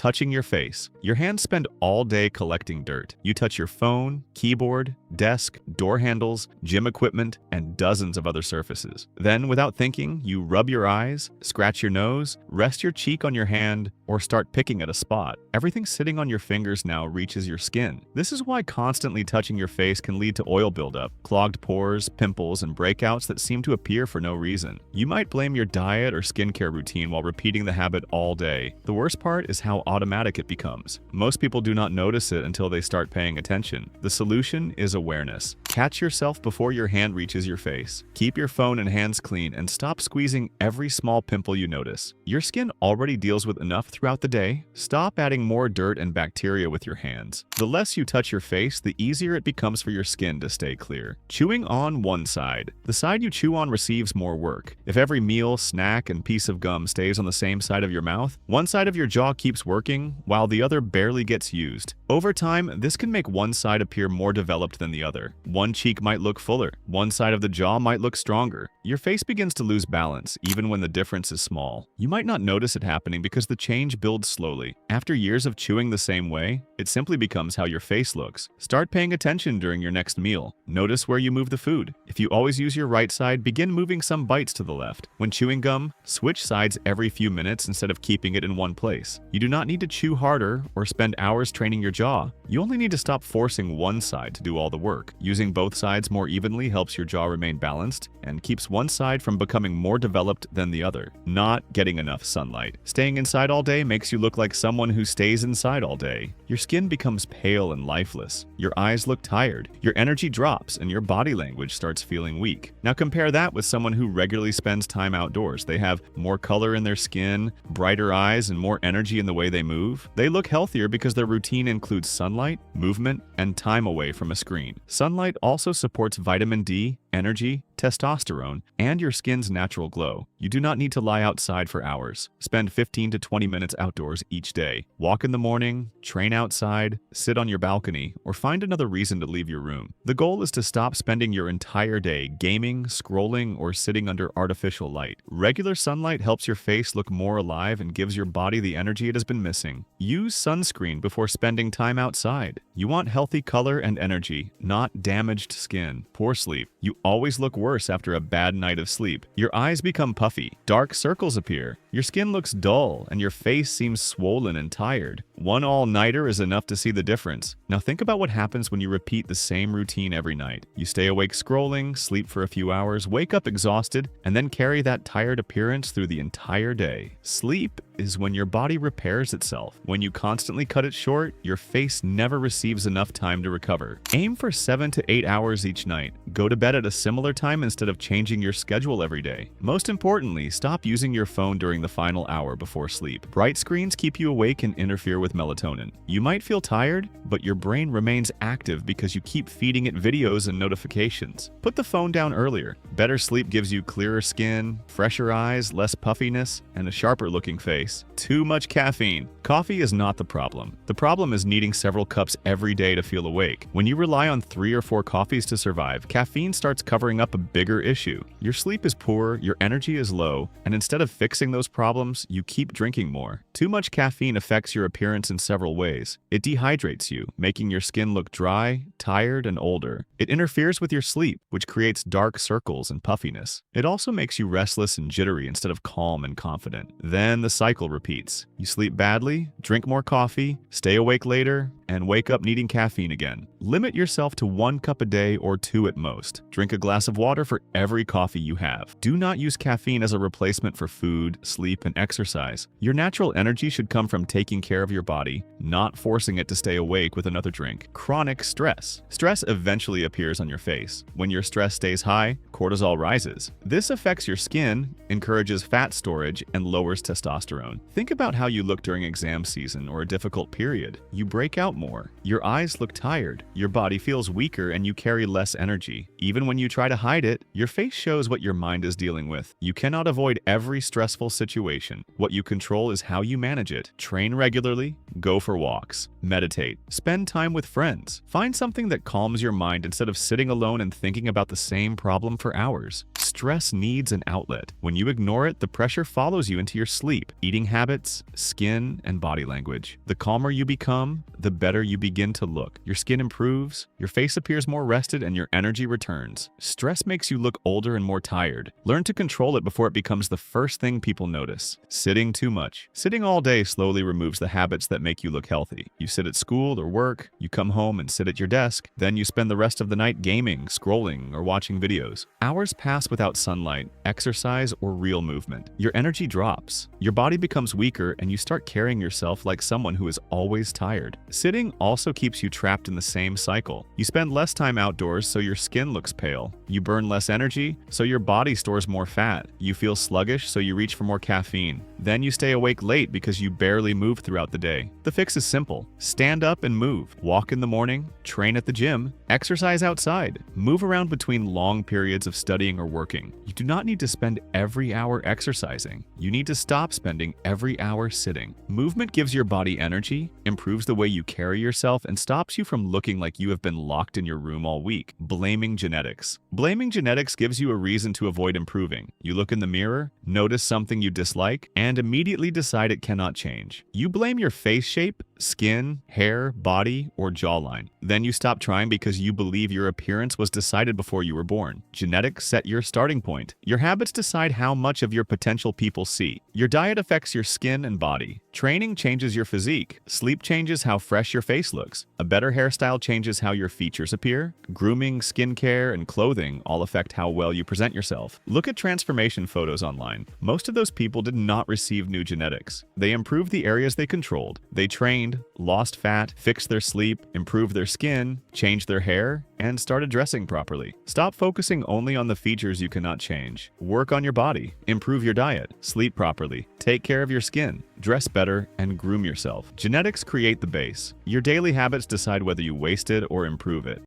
touching your face. Your hands spend all day collecting dirt. You touch your phone, keyboard, desk, door handles, gym equipment, and dozens of other surfaces. Then, without thinking, you rub your eyes, scratch your nose, rest your cheek on your hand, or start picking at a spot. Everything sitting on your fingers now reaches your skin. This is why constantly touching your face can lead to oil buildup, clogged pores, pimples, and breakouts that seem to appear for no reason. You might blame your diet or skincare routine while repeating the habit all day. The worst part is how automatic it becomes. Most people do not notice it until they start paying attention. The solution is awareness. Catch yourself before your hand reaches your face. Keep your phone and hands clean and stop squeezing every small pimple you notice. Your skin already deals with enough throughout the day. Stop adding more dirt and bacteria with your hands. The less you touch your face, the easier it becomes for your skin to stay clear. Chewing on one side. The side you chew on receives more work. If every meal, snack, and piece of gum stays on the same side of your mouth, one side of your jaw keeps working while the other barely gets used. Over time, this can make one side appear more developed than the other. One cheek might look fuller. One side of the jaw might look stronger. Your face begins to lose balance, even when the difference is small. You might not notice it happening because the change builds slowly. After years of chewing the same way, it simply becomes how your face looks. Start paying attention during your next meal. Notice where you move the food. If you always use your right side, begin moving some bites to the left. When chewing gum, switch sides every few minutes instead of keeping it in one place. You do not need to chew harder or spend hours training your jaw. You only need to stop forcing one side to do all the work. Using both sides more evenly helps your jaw remain balanced and keeps one side from becoming more developed than the other. Not getting enough sunlight. Staying inside all day makes you look like someone who stays inside all day. Your skin becomes pale and lifeless. Your eyes look tired. Your energy drops and your body language starts feeling weak. Now compare that with someone who regularly spends time outdoors. They have more color in their skin, brighter eyes, and more energy in the way they move. They look healthier because their routine includes sunlight, movement, and time away from a screen. Sunlight also supports vitamin D, energy, testosterone, and your skin's natural glow. You do not need to lie outside for hours. Spend 15 to 20 minutes outdoors each day. Walk in the morning, train outside, sit on your balcony, or find another reason to leave your room. The goal is to stop spending your entire day gaming, scrolling, or sitting under artificial light. Regular sunlight helps your face look more alive and gives your body the energy it has been missing. Use sunscreen before spending time outside. You want healthy color and energy, not damaged skin. Poor sleep. You always look worse after a bad night of sleep. Your eyes become puffy, dark circles appear, your skin looks dull, and your face seems swollen and tired. One all-nighter is enough to see the difference. Now think about what happens when you repeat the same routine every night. You stay awake scrolling, sleep for a few hours, wake up exhausted, and then carry that tired appearance through the entire day. Sleep is when your body repairs itself. When you constantly cut it short, your face never receives enough time to recover. Aim for 7 to 8 hours each night. Go to bed at a similar time instead of changing your schedule every day. Most importantly, stop using your phone during the final hour before sleep. Bright screens keep you awake and interfere with melatonin. You might feel tired, but your brain remains active because you keep feeding it videos and notifications. Put the phone down earlier. Better sleep gives you clearer skin, fresher eyes, less puffiness, and a sharper looking face. Too much caffeine. Coffee is not the problem. The problem is needing several cups every day to feel awake. When you rely on 3 or 4 coffees to survive, caffeine starts covering up a bigger issue. Your sleep is poor, your energy is low, and instead of fixing those problems, you keep drinking more. Too much caffeine affects your appearance in several ways. It dehydrates you, making your skin look dry, tired, and older. It interferes with your sleep, which creates dark circles and puffiness. It also makes you restless and jittery instead of calm and confident. Then the cycle repeats. You sleep badly, drink more coffee, stay awake later, and wake up needing caffeine again. Limit yourself to 1 cup a day or 2 at most. Drink a glass of water for every coffee you have. Do not use caffeine as a replacement for food, sleep, and exercise. Your natural energy should come from taking care of your body, not forcing it to stay awake with another drink. Chronic stress. Stress eventually appears on your face. When your stress stays high, cortisol rises. This affects your skin, encourages fat storage, and lowers testosterone. Think about how you look during exam season or a difficult period. You break out more. Your eyes look tired. Your body feels weaker and you carry less energy. Even when you try to hide it, your face shows what your mind is dealing with. You cannot avoid every stressful situation. What you control is how you manage it. Train regularly, go for walks, meditate, spend time with friends. Find something that calms your mind instead of sitting alone and thinking about the same problem for hours. stress needs an outlet. When you ignore it, the pressure follows you into your sleep, eating habits, skin, and body language. The calmer you become, the better you begin to look. Your skin improves, your face appears more rested, and your energy returns. Stress makes you look older and more tired. Learn to control it before it becomes the first thing people notice. Sitting too much. Sitting all day slowly removes the habits that make you look healthy. You sit at school or work, you come home and sit at your desk, then you spend the rest of the night gaming, scrolling, or watching videos. Hours pass without sunlight, exercise, or real movement. Your energy drops. Your body becomes weaker and you start carrying yourself like someone who is always tired. Sitting also keeps you trapped in the same cycle. You spend less time outdoors so your skin looks pale. You burn less energy so your body stores more fat. You feel sluggish so you reach for more caffeine. Then you stay awake late because you barely move throughout the day. The fix is simple. Stand up and move. Walk in the morning, train at the gym, exercise outside, move around between long periods of studying or working. You do not need to spend every hour exercising. You need to stop spending every hour sitting. Movement gives your body energy, improves the way you carry yourself, and stops you from looking like you have been locked in your room all week. Blaming genetics. Blaming genetics gives you a reason to avoid improving. You look in the mirror, notice something you dislike, and immediately decide it cannot change. You blame your face shape, skin, hair, body, or jawline. Then you stop trying because you believe your appearance was decided before you were born. Genetics set your starting point. Your habits decide how much of your potential people see. Your diet affects your skin and body. Training changes your physique. Sleep changes how fresh your face looks. A better hairstyle changes how your features appear. Grooming, skincare, and clothing all affect how well you present yourself. Look at transformation photos online. Most of those people did not receive new genetics. They improved the areas they controlled. They trained, lost fat, fixed their sleep, improved their skin, changed their hair, and started dressing properly. Stop focusing only on the features you cannot change. Work on your body, improve your diet, sleep properly, take care of your skin, dress better, and groom yourself. Genetics create the base. Your daily habits decide whether you waste it or improve it.